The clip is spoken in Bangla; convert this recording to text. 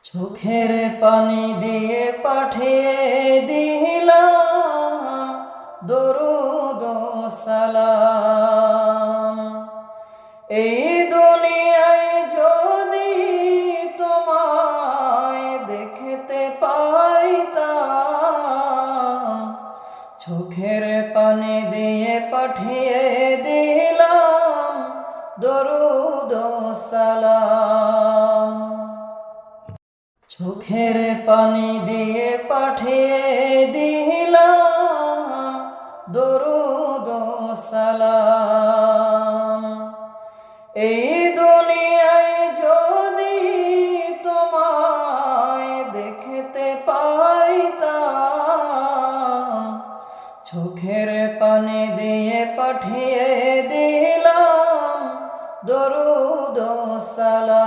চোখের পানি দিয়ে পাঠিয়ে দিলাম দরুদ ও সালাম। এই দুনিয়ায় যদি তোমায় দেখতে পাইতাম, চোখের পানি দিয়ে পাঠিয়ে দিলাম দরুদ ও সালাম। চোখের পানি দিয়ে পাঠিয়ে দিলাম দরুদ ও সালাম। এই দুনিয়ায় যদি তোমায় দেখতে পাইতাম, চোখের পানি দিয়ে পাঠিয়ে দিলাম দরুদ ও সালাম।